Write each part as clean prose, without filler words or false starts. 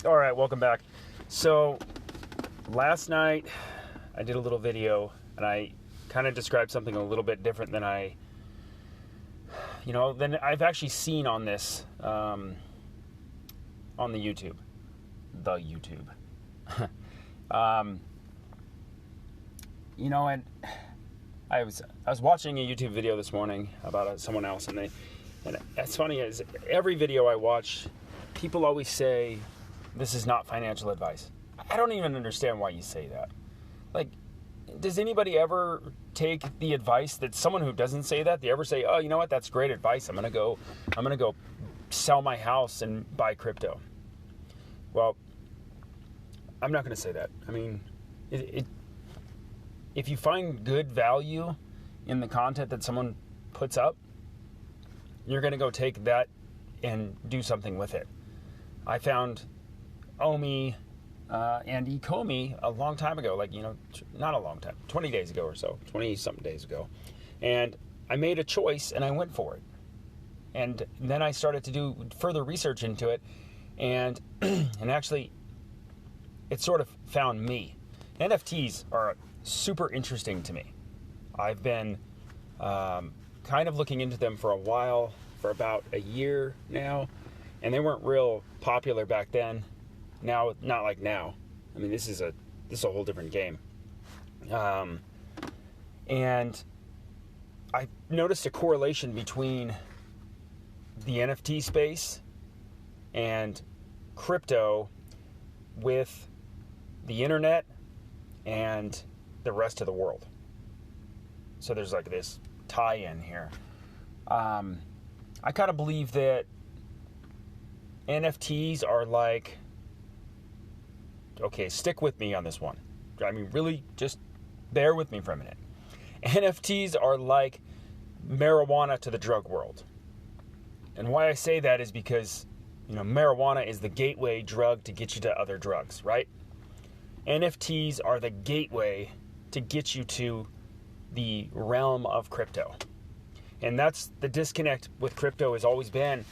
All right, welcome back. So last night I did a little video and I kind of described something a little bit different than than I've actually seen on this, on the YouTube. And I was watching a YouTube video this morning about someone else, and it's funny is every video I watch, people always say, this is not financial advice. I don't even understand why you say that. Like, does anybody ever take the advice that someone who doesn't say that, they ever say, oh, you know what, that's great advice. I'm gonna go sell my house and buy crypto. Well, I'm not gonna say that. I mean, if you find good value in the content that someone puts up, you're gonna go take that and do something with it. I found ECOMI and ECOMI a long time ago, not a long time, 20 days ago or so, 20-something days ago. And I made a choice and I went for it. And then I started to do further research into it, and actually it sort of found me. NFTs are super interesting to me. I've been kind of looking into them for a while, for about a year now, and they weren't real popular back then. Now, not like now. I mean, this is a whole different game. And I noticed a correlation between the NFT space and crypto with the internet and the rest of the world. So there's like this tie-in here. I kind of believe that NFTs are like, okay, stick with me on this one. I mean, really, just bear with me for a minute. NFTs are like marijuana to the drug world. And why I say that is because, marijuana is the gateway drug to get you to other drugs, right? NFTs are the gateway to get you to the realm of crypto. And that's the disconnect with crypto has always been,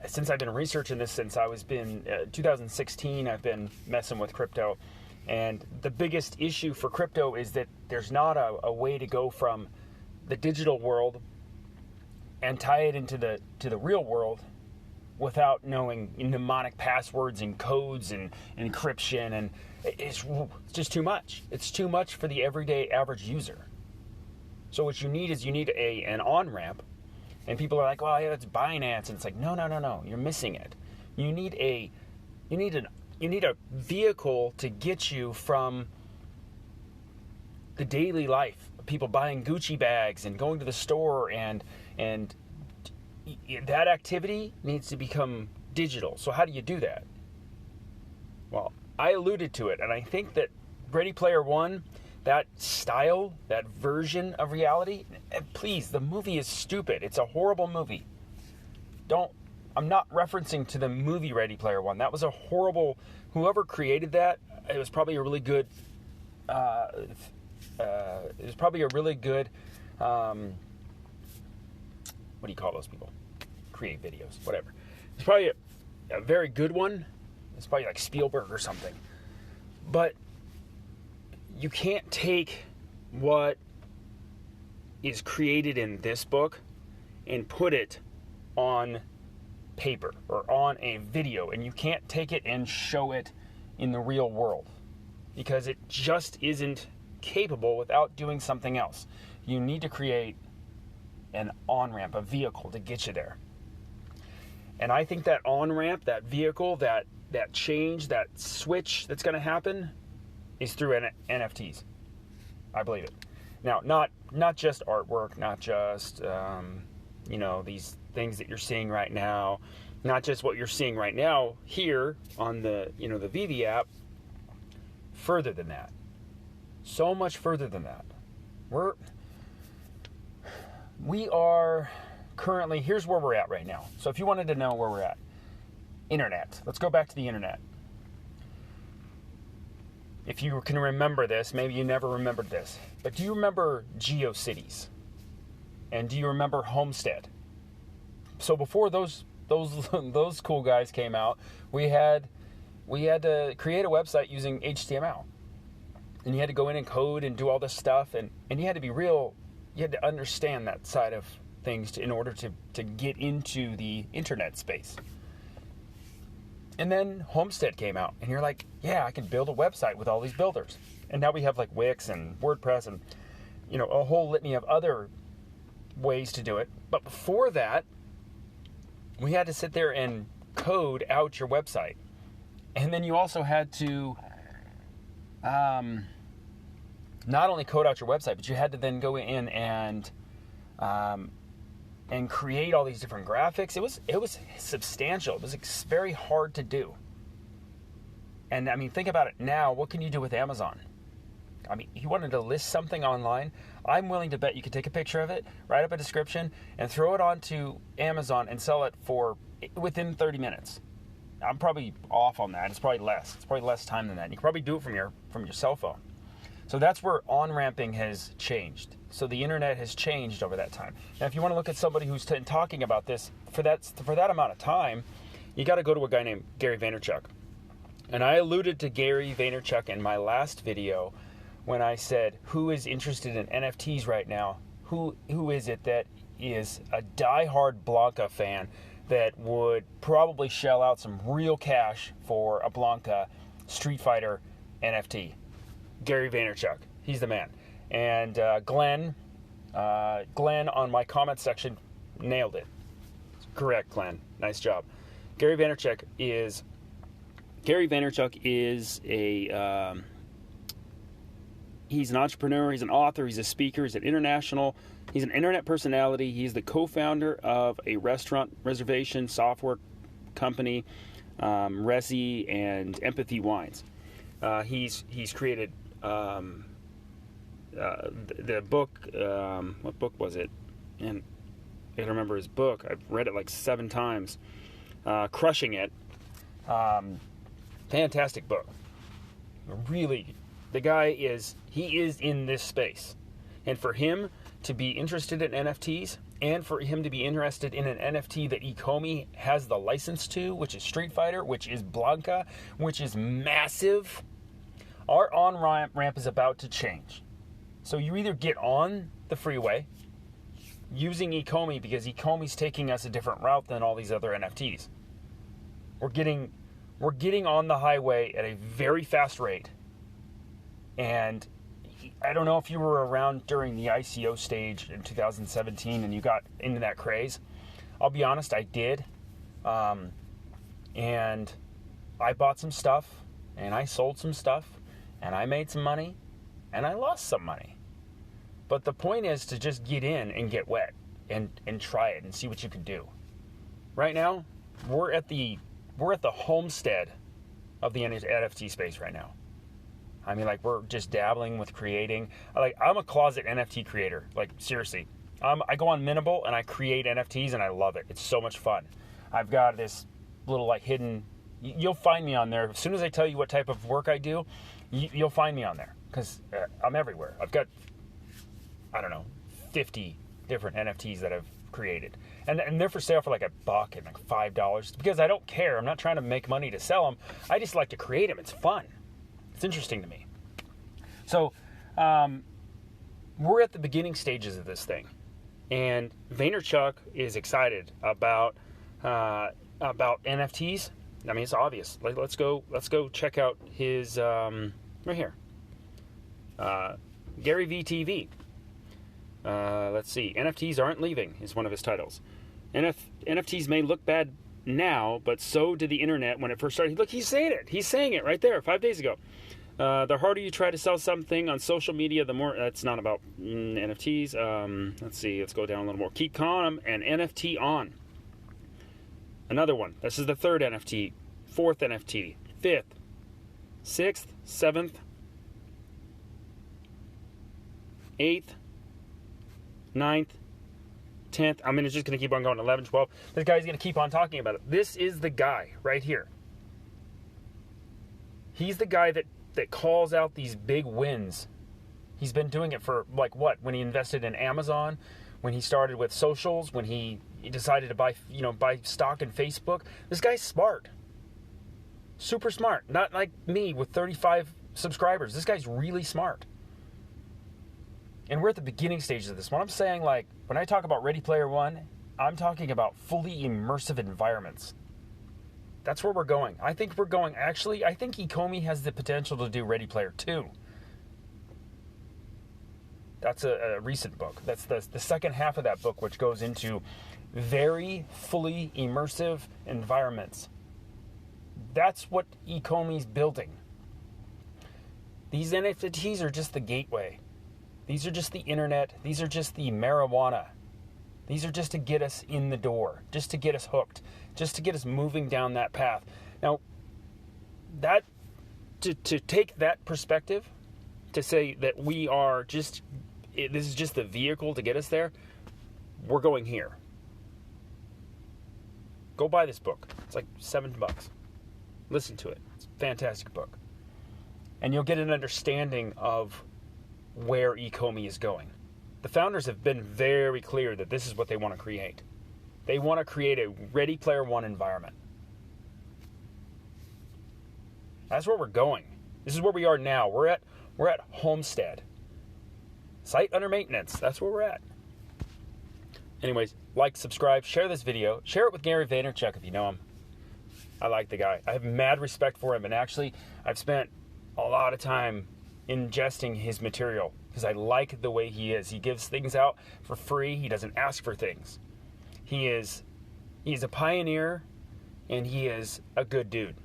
since I've been researching this since 2016, I've been messing with crypto. And the biggest issue for crypto is that there's not a way to go from the digital world and tie it into the real world without knowing mnemonic passwords and codes and encryption. And it's just too much. It's too much for the everyday average user. So what you need is an on-ramp. And people are like, well, yeah, that's Binance. And it's like, no, you're missing it. You need a vehicle to get you from the daily life. People buying Gucci bags and going to the store, and that activity needs to become digital. So how do you do that? Well, I alluded to it, and I think that Ready Player One, that style, that version of reality, please, the movie is stupid. It's a horrible movie. I'm not referencing to the movie Ready Player One. That was a horrible, whoever created that, it was probably a really good, what do you call those people? Create videos, whatever. It's probably a very good one. It's probably like Spielberg or something. But you can't take what is created in this book and put it on paper or on a video, and you can't take it and show it in the real world because it just isn't capable without doing something else. You need to create an on-ramp, a vehicle to get you there. And I think that on-ramp, that vehicle, that change, that switch that's going to happen is through NFTs. I believe it. Now, not just artwork, not just these things that you're seeing right now, not just what you're seeing right now here on the the VV app. Further than that, so much further than that. We are currently, here's where we're at right now. So if you wanted to know where we're at, internet. Let's go back to the internet. If you can remember this, maybe you never remembered this, but do you remember GeoCities? And do you remember Homestead? So before those cool guys came out, we had we had to create a website using HTML. And you had to go in and code and do all this stuff. And you had to be you had to understand that side of things in order to get into the internet space. And then Homestead came out. And you're like, yeah, I can build a website with all these builders. And now we have like Wix and WordPress and, a whole litany of other ways to do it. But before that, we had to sit there and code out your website. And then you also had to not only code out your website, but you had to then go in and create all these different graphics. It was substantial. It was very hard to do. And I mean, think about it now. What can you do with Amazon? I mean, you wanted to list something online. I'm willing to bet you could take a picture of it, write up a description, and throw it onto Amazon and sell it within 30 minutes. I'm probably off on that. It's probably less. It's probably less time than that. You can probably do it from your cell phone. So that's where on-ramping has changed. So the internet has changed over that time. Now, if you want to look at somebody who's talking about this for that amount of time, you got to go to a guy named Gary Vaynerchuk. And I alluded to Gary Vaynerchuk in my last video when I said, who is interested in NFTs right now? Who is it that is a diehard Blanca fan that would probably shell out some real cash for a Blanca Street Fighter NFT? Gary Vaynerchuk. He's the man. And Glenn on my comment section nailed it. Correct, Glenn. Nice job. Gary Vaynerchuk is a he's an entrepreneur, he's an author, he's a speaker, he's an internet personality. He's the co-founder of a restaurant reservation software company, Resi and Empathy Wines. He's created the book, what book was it? And I don't remember his book. I've read it like 7 times. Crushing It. Fantastic book. Really, the guy is in this space. And for him to be interested in NFTs, and for him to be interested in an NFT that ECOMI has the license to, which is Street Fighter, which is Blanca, which is massive, our on-ramp is about to change. So you either get on the freeway using ECOMI, because ECOMI's taking us a different route than all these other NFTs. We're getting on the highway at a very fast rate. And I don't know if you were around during the ICO stage in 2017 and you got into that craze. I'll be honest, I did. And I bought some stuff, and I sold some stuff, and I made some money, and I lost some money. But the point is to just get in and get wet and try it and see what you can do. Right now, we're at the Homestead of the NFT space right now. I mean, like, we're just dabbling with creating. I'm a closet NFT creator. Like, seriously. I go on Minimal and I create NFTs, and I love it. It's so much fun. I've got this little, like, hidden... You'll find me on there. As soon as I tell you what type of work I do, you'll find me on there. Because I'm everywhere. I've got, 50 different NFTs that I've created. And they're for sale for like $1 and like $5. Because I don't care. I'm not trying to make money to sell them. I just like to create them. It's fun. It's interesting to me. So, we're at the beginning stages of this thing. And Vaynerchuk is excited about NFTs. I mean, it's obvious. Let's go check out his right here. Gary V TV. Let's see. NFTs aren't leaving is one of his titles. NFTs may look bad now, but so did the internet when it first started. Look, he's saying it. He's saying it right there 5 days ago. The harder you try to sell something on social media, the more... That's not about NFTs. Let's see. Let's go down a little more. Keep calm and NFT on. Another one. This is the 3rd NFT. 4th NFT. 5th. 6th. 7th. 8th. 9th. 10th. I mean, it's just going to keep on going. 11, 12. This guy's going to keep on talking about it. This is the guy right here. He's the guy that calls out these big wins. He's been doing it for, like, what? When he invested in Amazon, when he started with socials, when he decided to buy stock in Facebook. This guy's smart. Super smart. Not like me with 35 subscribers. This guy's really smart. And we're at the beginning stages of this. When I'm saying, like, when I talk about Ready Player One, I'm talking about fully immersive environments. That's where we're going. I think I think ECOMI has the potential to do Ready Player 2. That's a recent book. That's the second half of that book, which goes into very fully immersive environments. That's what ECOMI's building. These NFTs are just the gateway. These are just the internet. These are just the marijuana. These are just to get us in the door, just to get us hooked, just to get us moving down that path. Now, that to take that perspective, to say that we are just, this is just the vehicle to get us there, we're going here. Go buy this book. It's like $7. Listen to it. It's a fantastic book. And you'll get an understanding of where ECOMI is going. The founders have been very clear that this is what they want to create. They want to create a Ready Player One environment. That's where we're going. This is where we are now. We're at Homestead. Site under maintenance. That's where we're at. Anyways, like, subscribe, share this video. Share it with Gary Vaynerchuk if you know him. I like the guy. I have mad respect for him. And actually, I've spent a lot of time ingesting his material because I like the way he is. He gives things out for free. He doesn't ask for things. He's a pioneer, and he is a good dude.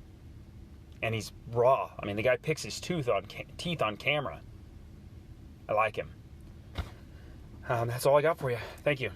And he's raw. I mean, the guy picks his teeth on camera. I like him. That's all I got for you. Thank you.